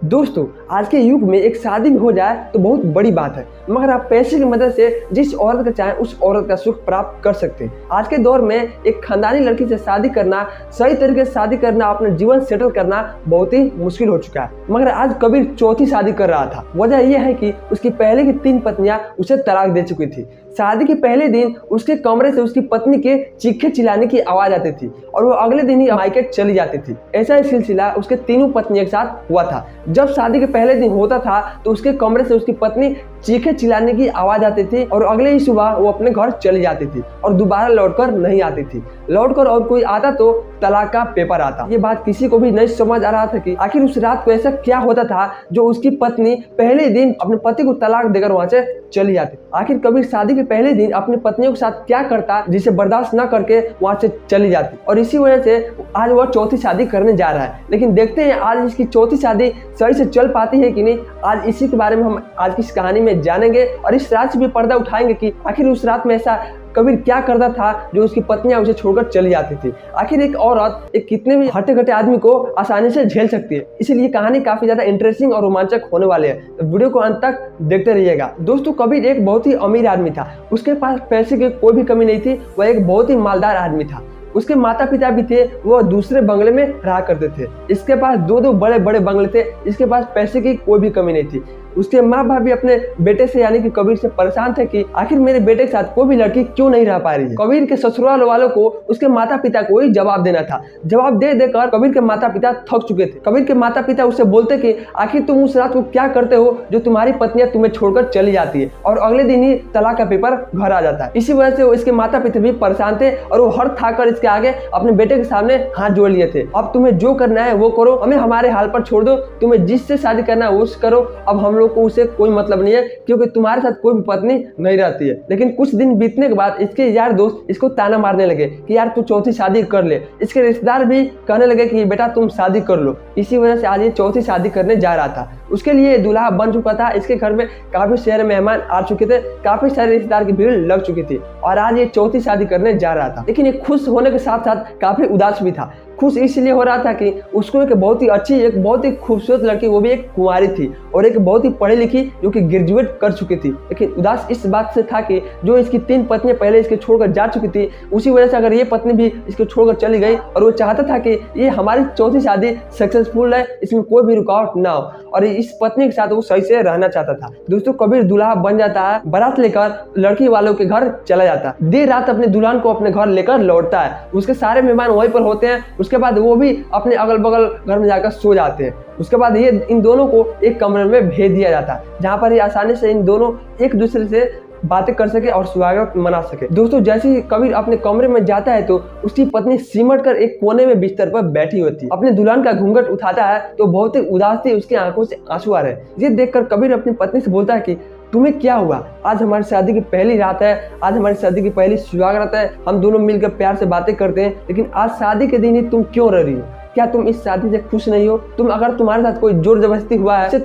दोस्तों, आज के युग में एक शादी भी हो जाए तो बहुत बड़ी बात है, मगर आप पैसे की मदद से जिस औरत का चाहें उस औरत का सुख प्राप्त कर सकते हैं। आज के दौर में एक खानदानी लड़की से शादी करना, सही तरीके से शादी करना, अपना जीवन सेटल करना बहुत ही मुश्किल हो चुका है। मगर आज कबीर चौथी शादी कर रहा था। वजह यह है कि उसकी पहले की 3 पत्नियां उसे तलाक दे चुकी थी। शादी के पहले दिन उसके कमरे से उसकी पत्नी के चीखे चिल्लाने की आवाज आती थी और वो अगले दिन ही मायके चली जाती थी। ऐसा ही सिलसिला उसके तीनों पत्नियों के साथ हुआ था। जब शादी के पहले दिन होता था तो उसके कमरे से उसकी पत्नी चीखे चिल्लाने की आवाज आती थी और अगले ही सुबह वो अपने घर चली जाती थी और दोबारा लौटकर नहीं आती थी। लौटकर और कोई आता तो तलाक का पेपर आता। ये बात किसी को भी नहीं समझ आ रहा था कि आखिर उस रात को ऐसा क्या होता था जो उसकी पत्नी पहले दिन अपने पति को तलाक देकर वहां से चली जाती। आखिर कबीर शादी के पहले दिन अपनी पत्नियों के साथ क्या करता जिसे बर्दाश्त न करके वहां से चली जाती, और इसी वजह से आज वह चौथी शादी करने जा रहा है। लेकिन देखते हैं आज इसकी चौथी शादी सही से चल पाती है कि नहीं। आज इसी के बारे में हम आज की इस कहानी में जानेंगे और इस रात से भी पर्दा उठाएंगे कि आखिर उस रात में ऐसा कबीर क्या करता था जो उसकी पत्नियां उसे छोड़कर चली जाती थी। आखिर एक औरत एक कितने भी हटे घटे आदमी को आसानी से झेल सकती है। इसलिए कहानी काफी ज्यादा इंटरेस्टिंग और रोमांचक होने वाले हैं, तो वीडियो को अंत तक देखते रहिएगा। दोस्तों, कबीर एक बहुत ही अमीर आदमी था। उसके पास पैसे की कोई भी कमी नहीं थी। वह एक बहुत ही मालदार आदमी था। उसके माता पिता भी थे, वो दूसरे बंगले में रहा करते थे। इसके पास दो बड़े बड़े बंगले थे। इसके पास पैसे की कोई भी कमी नहीं थी। उसके माँ बाप भी अपने बेटे से यानी कि कबीर से परेशान थे कि आखिर मेरे बेटे के साथ कोई भी लड़की क्यों नहीं रह पा रही है। कबीर के ससुराल वालों को उसके माता पिता को ही जवाब देना था। जवाब दे देकर कबीर के माता पिता थक चुके थे। कबीर के माता पिता उससे बोलते कि आखिर तुम उस रात को क्या करते हो जो तुम्हारी पत्नियां तुम्हें छोड़कर चली जाती है, और अगले दिन ही तलाक का पेपर घर आ जाता है। इसी वजह से इसके माता पिता भी परेशान थे और वो हर था कर इसके आगे अपने बेटे के सामने हाथ जोड़ लिए थे। अब तुम्हें जो करना है वो करो, हमें हमारे हाल पर छोड़ दो, तुम्हें जिससे शादी करना है वो करो, अब हम लोग को उसे कोई मतलब नहीं है क्योंकि तुम्हारे साथ कोई भी पत्नी नहीं रहती है। लेकिन कुछ दिन बीतने के बाद इसके यार दोस्त इसको ताना मारने लगे कि यार तू चौथी शादी कर ले। इसके रिश्तेदार भी कहने लगे कि बेटा तुम शादी कर लो। इसी वजह से आज ये चौथी शादी करने जा रहा था। उसके लिए दूल्हा बन चुका था। इसके घर में काफी सारे मेहमान आ चुके थे, काफी सारे रिश्तेदार की भीड़ लग चुकी थी और आज ये चौथी शादी करने जा रहा था। लेकिन ये खुश होने के साथ साथ काफी उदास भी था। खुश इसलिए हो रहा था कि उसको एक बहुत ही अच्छी, एक बहुत ही खूबसूरत लड़की, वो भी एक कुंवारी थी और एक बहुत ही पढ़ी लिखी जो कि ग्रेजुएट कर चुकी थी। लेकिन उदास इस बात से था कि जो इसकी 3 पत्नियां पहले इसके छोड़कर जा चुकी थी, उसी वजह से अगर ये पत्नी भी इसको छोड़कर चली गई और वो चाहता था कि ये हमारी चौथी शादी सक्सेसफुल है, इसमें कोई भी रुकावट ना हो, और इस पत्नी के साथ वो सही से रहना चाहता था। दोस्तों, कबीर दूल्हा बन जाता है, बारात लेकर लड़की वालों के घर चला जाता है। देर रात अपने दुल्हन को अपने घर लेकर लौटता है। उसके सारे मेहमान वहीं पर होते हैं। उसके बाद वो भी अपने अगल बगल घर में जाकर सो जाते हैं। उसके बाद ये इन दोनों को एक कमरे में भेज दिया जाता है जहाँ पर ये आसानी से इन दोनों एक दूसरे से बातें कर सके और सुहागरात मना सके। दोस्तों, जैसे ही कबीर अपने कमरे में जाता है तो उसकी पत्नी सिमट कर एक कोने में बिस्तर पर बैठी होती है। अपने दुल्हन का घूंघट उठाता है तो बहुत ही उदास थी, उसकी आंखों से आंसू आ रहे हैं। ये देखकर कबीर अपनी पत्नी से बोलता है कि तुम्हें क्या हुआ? आज हमारी शादी की पहली रात है, आज हमारी शादी की पहली सुहागरात है, हम दोनों मिलकर प्यार से बातें करते हैं, लेकिन आज शादी के दिन ही तुम क्यों रो रही हो? क्या तुम इस शादी से खुश नहीं हो? अगर तुम्हारे साथ कोई जोर जबरदस्ती हुआ है,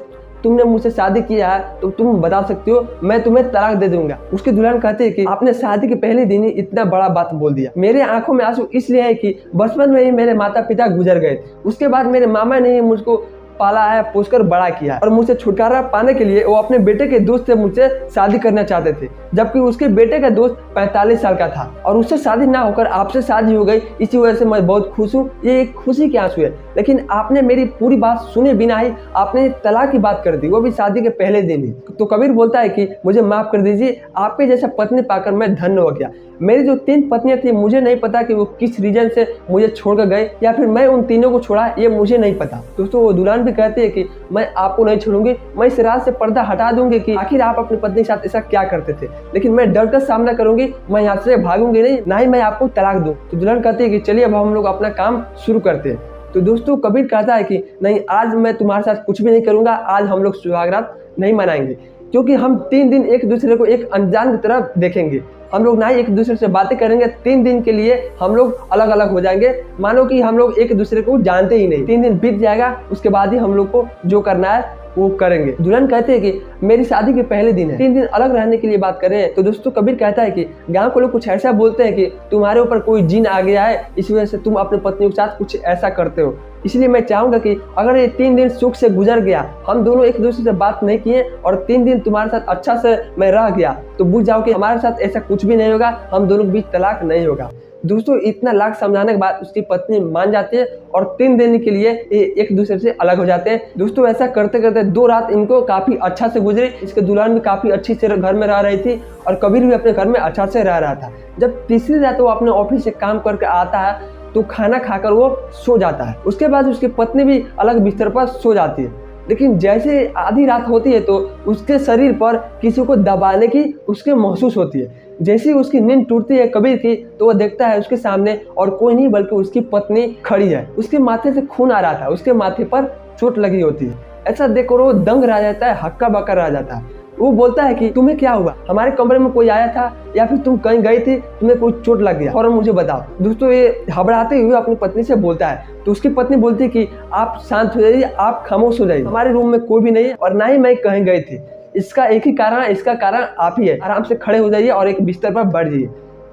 तुमने मुझसे शादी किया है तो तुम बता सकती हो, मैं तुम्हें तलाक दे दूंगा। उसकी दुल्हन कहती है कि आपने शादी के पहले दिन ही इतना बड़ा बात बोल दिया। मेरे आंखों में आंसू इसलिए है कि बचपन में ही मेरे माता पिता गुजर गए थे। उसके बाद मेरे मामा ने मुझको पाला है, पोसकर बड़ा किया, और मुझसे छुटकारा पाने के लिए वो अपने बेटे के दोस्त से मुझसे शादी करना चाहते थे, जबकि उसके बेटे का दोस्त 45 साल का था और उससे शादी ना होकर आपसे शादी हो गई। इसी वजह से मैं बहुत खुश हूँ। ये एक खुशी के आंसू है। लेकिन आपने मेरी पूरी बात सुने बिना ही आपने तलाक की बात कर दी, वो भी शादी के पहले दिन ही। तो कबीर बोलता है कि मुझे माफ कर दीजिए, आपके जैसा पत्नी पाकर मैं धन्य हो गया। मेरी जो 3 पत्नियां थी, मुझे नहीं पता कि वो किस रीजन से मुझे छोड़कर गए या फिर मैं उन तीनों को छोड़ा, ये मुझे नहीं पता। दोस्तों, वो दुल्हन भी कहती है कि मैं आपको नहीं छोड़ूंगी, मैं इस रात से पर्दा हटा दूंगी कि आखिर आप अपनी पत्नी के साथ ऐसा क्या करते थे, लेकिन मैं डर का सामना करूंगी, मैं यहाँ से भागूंगी नहीं, ना ही मैं आपको तलाक दूं। तो दुल्हन कहती है कि चलिए अब हम लोग अपना काम शुरू करते हैं। तो दोस्तों, कबीर कहता है कि नहीं, आज मैं तुम्हारे साथ कुछ भी नहीं करूंगा, आज हम लोग सुहागरात नहीं मनाएंगे, क्योंकि हम 3 दिन एक दूसरे को एक अनजान की तरह देखेंगे। हम लोग ना ही एक दूसरे से बातें करेंगे, 3 दिन के लिए हम लोग अलग अलग हो जाएंगे, मानो कि हम लोग एक दूसरे को जानते ही नहीं। 3 दिन बीत जाएगा, उसके बाद ही हम लोग को जो करना है वो करेंगे। दुल्हन कहते हैं कि मेरी शादी के पहले दिन है, 3 दिन अलग रहने के लिए बात करें। तो दोस्तों कबीर कहता है कि गांव के लोग कुछ ऐसा बोलते हैं कि तुम्हारे ऊपर कोई जिन आ गया है, इस वजह से तुम अपनी पत्नी के साथ कुछ ऐसा करते हो। इसलिए मैं चाहूंगा कि अगर ये 3 दिन सुख से गुजर गया, हम दोनों एक दूसरे से बात नहीं किए और 3 दिन तुम्हारे साथ अच्छा से मैं रह गया, तो बुझ जाओ कि हमारे साथ ऐसा कुछ भी नहीं होगा, हम दोनों के बीच तलाक नहीं होगा। दोस्तों इतना लाख समझाने के बाद उसकी पत्नी मान जाती है और 3 दिन के लिए ये एक दूसरे से अलग हो जाते हैं। दोस्तों ऐसा करते करते 2 रात इनको काफी अच्छा से गुजरी। इसके दुल्हन भी काफी अच्छी से घर में रह रही थी और कबीर भी अपने घर में अच्छा से रह रहा था। जब तीसरी रात वो अपने ऑफिस से काम करके आता है तो खाना खाकर वो सो जाता है। उसके बाद उसकी पत्नी भी अलग बिस्तर पर सो जाती है। लेकिन जैसे आधी रात होती है तो उसके शरीर पर किसी को दबाने की उसके महसूस होती है। जैसे ही उसकी नींद टूटती है कबीर की, तो वह देखता है उसके सामने और कोई नहीं बल्कि उसकी पत्नी खड़ी है। उसके माथे से खून आ रहा था, उसके माथे पर चोट लगी होती है। ऐसा देखकर वो दंग रह जाता है, हक्का बक्का रह जाता है। वो बोलता है कि तुम्हें क्या हुआ, हमारे कमरे में कोई आया था या फिर तुम कहीं गई थी, तुम्हें कोई चोट लग गया, और मुझे बताओ। दोस्तों ये घबराते हुए अपनी पत्नी से बोलता है, तो उसकी पत्नी बोलती है कि आप शांत हो जाइए, आप खामोश हो जाइए, हमारे रूम में कोई भी नहीं है और ना ही मैं कहीं गई थी। इसका एक ही कारण है, इसका कारण आप ही है। आराम से खड़े हो जाइए और एक बिस्तर पर बैठ जाइए।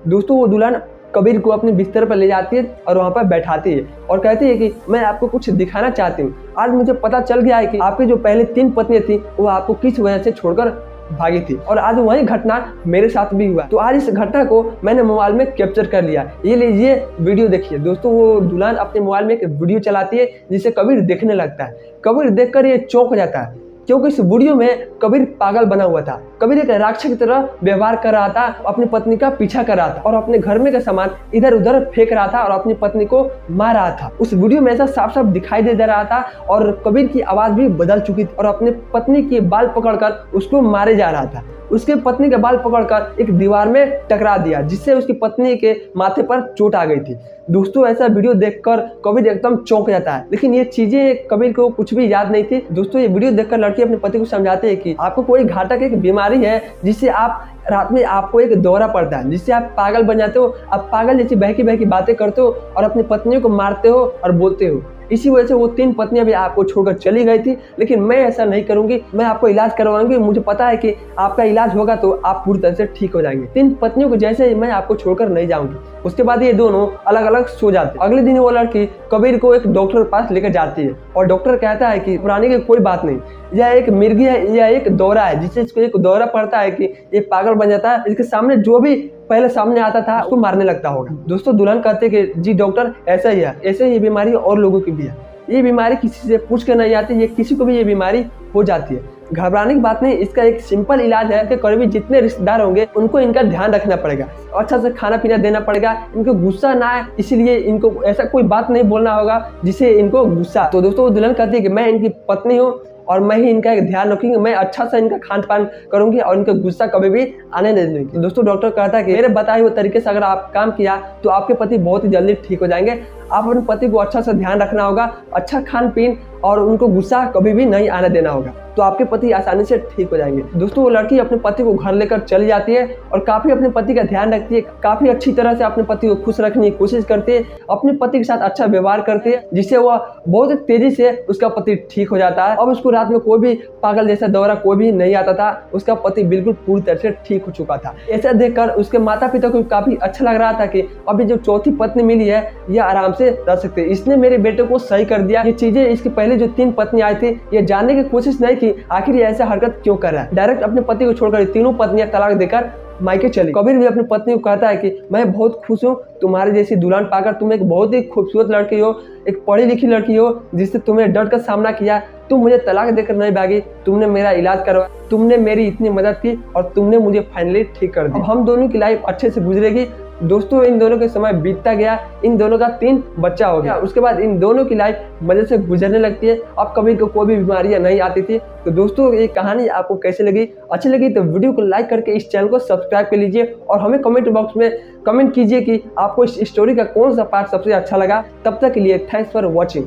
दोस्तों वो दुल्हन कबीर को अपने बिस्तर पर ले जाती है और वहाँ पर बैठाती है और कहती है कि मैं आपको कुछ दिखाना चाहती हूँ। आज मुझे पता चल गया है कि आपकी जो पहले 3 पत्नियां थी वो आपको किस वजह से छोड़कर भागी थी, और आज वही घटना मेरे साथ भी हुआ। तो आज इस घटना को मैंने मोबाइल में कैप्चर कर लिया, ये लीजिए वीडियो देखिए। दोस्तों वो दुल्हन अपने मोबाइल में एक वीडियो चलाती है जिसे कबीर देखने लगता है। कबीर देखकर ये चौंक हो जाता है क्योंकि इस वीडियो में कबीर पागल बना हुआ था। कबीर एक राक्षस की तरह व्यवहार कर रहा था, अपनी पत्नी का पीछा कर रहा था और अपने घर में का सामान इधर उधर फेंक रहा था और अपनी पत्नी को मार रहा था। उस वीडियो में ऐसा साफ साफ दिखाई दे रहा था और कबीर की आवाज भी बदल चुकी थी और अपनी पत्नी की बाल पकड़कर उसको मारे जा रहा था। उसके पत्नी के बाल पकड़कर एक दीवार में टकरा दिया जिससे उसकी पत्नी के माथे पर चोट आ गई थी। दोस्तों ऐसा वीडियो देखकर कबीर एकदम चौंक जाता है, लेकिन ये चीजें कबीर को कुछ भी याद नहीं थी। दोस्तों ये वीडियो देखकर लड़की अपने पति को समझाते हैं कि आपको कोई घातक एक बीमारी है जिससे आप रात में आपको एक दौरा पड़ता है, जिससे आप पागल बन जाते हो। आप पागल जैसी बहकी बहकी बातें करते हो और अपनी पत्नियों को मारते हो और बोलते हो। इसी वजह से वो 3 पत्नियां भी आपको छोड़कर चली गई थी, लेकिन मैं ऐसा नहीं करूंगी, मैं आपको इलाज करवाऊंगी। मुझे पता है कि आपका इलाज होगा तो आप पूरी तरह से ठीक हो जाएंगे। 3 पत्नियों को जैसे ही मैं आपको छोड़कर नहीं जाऊंगी। उसके बाद ये दोनों अलग अलग सो जाते। अगले दिन वो लड़की कबीर को एक डॉक्टर के पास लेकर जाती है और डॉक्टर कहता है कि घबराने की कोई बात नहीं, यह एक मिर्गी है, यह एक दौरा है, जिससे इसको एक दौरा पड़ता है कि ये पागल बन जाता है। इसके सामने जो भी पहले सामने आता था उसको मारने लगता होगा। दोस्तों दुल्हन कहते हैं कि जी डॉक्टर ऐसा ही है, ऐसे ही बीमारी और लोगों की भी है। ये बीमारी किसी से पूछ के नहीं आती, ये किसी को भी ये बीमारी हो जाती है। घबराने की बात नहीं, इसका एक सिंपल इलाज है कि करीबी जितने रिश्तेदार होंगे उनको इनका ध्यान रखना पड़ेगा, अच्छा से खाना पीना देना पड़ेगा, इनको गुस्सा ना आए, इसीलिए इनको ऐसा कोई बात नहीं बोलना होगा जिससे इनको गुस्सा। तो दोस्तों दुल्हन कहती है कि मैं इनकी पत्नी हूँ और मैं ही इनका एक ध्यान रखूंगी, मैं अच्छा सा इनका खान पान करूंगी और इनका गुस्सा कभी भी आने नहीं दूंगी। दोस्तों डॉक्टर कहता है कि मेरे बताए हुए तरीके से अगर आप काम किया तो आपके पति बहुत ही जल्दी ठीक हो जाएंगे। आप अपने पति को अच्छा सा ध्यान रखना होगा, अच्छा खान पीन और उनको गुस्सा कभी भी नहीं आने देना होगा, तो आपके पति आसानी से ठीक हो जाएंगे। दोस्तों वो लड़की अपने पति को घर लेकर चली जाती है और काफी अपने पति का ध्यान रखती है, काफी अच्छी तरह से अपने पति को खुश रखने की कोशिश करती है, अपने पति के साथ अच्छा व्यवहार करती है, जिससे वह बहुत तेजी से उसका पति ठीक हो जाता है। अब उसको रात में कोई भी पागल जैसा दौरा कोई भी नहीं आता था, उसका पति बिल्कुल पूरी तरह से ठीक हो चुका था। ऐसा देखकर उसके माता पिता को काफी अच्छा लग रहा था कि अभी जो चौथी पत्नी मिली है यह आराम से रह सकते हैं, इसने मेरे बेटे को सही कर दिया। ये चीजें इसके पहले जो 3 पत्नी आई थी ये जानने की कोशिश नहीं की आखिर ये ऐसा हरकत क्यों कर रहा है। डायरेक्ट अपने पति को छोड़कर तीनों पत्नियां तलाक देकर मायके चली। कबीर भी अपनी पत्नी को कहता है कि मैं बहुत खुश हूँ तुम्हारे जैसी दुल्हन पाकर, तुम एक बहुत ही खूबसूरत लड़की हो, एक पढ़ी लिखी लड़की हो जिससे तुम्हें डट कर सामना किया। तुम मुझे तलाक देकर नहीं भागी, तुमने मेरा इलाज करवाया, तुमने मेरी इतनी मदद की और तुमने मुझे फाइनली ठीक कर दिया। हम दोनों की लाइफ अच्छे से गुजरेगी। दोस्तों इन दोनों के समय बीतता गया, इन दोनों का 3 बच्चा हो गया। उसके बाद इन दोनों की लाइफ मजे से गुजरने लगती है। अब कभी को कोई भी बीमारियां नहीं आती थी। तो दोस्तों ये कहानी आपको कैसी लगी? अच्छी लगी तो वीडियो को लाइक करके इस चैनल को सब्सक्राइब कर लीजिए और हमें कमेंट बॉक्स में कमेंट कीजिए कि आपको इस स्टोरी का कौन सा पार्ट सबसे अच्छा लगा। तब तक के लिए थैंक्स फॉर वॉचिंग।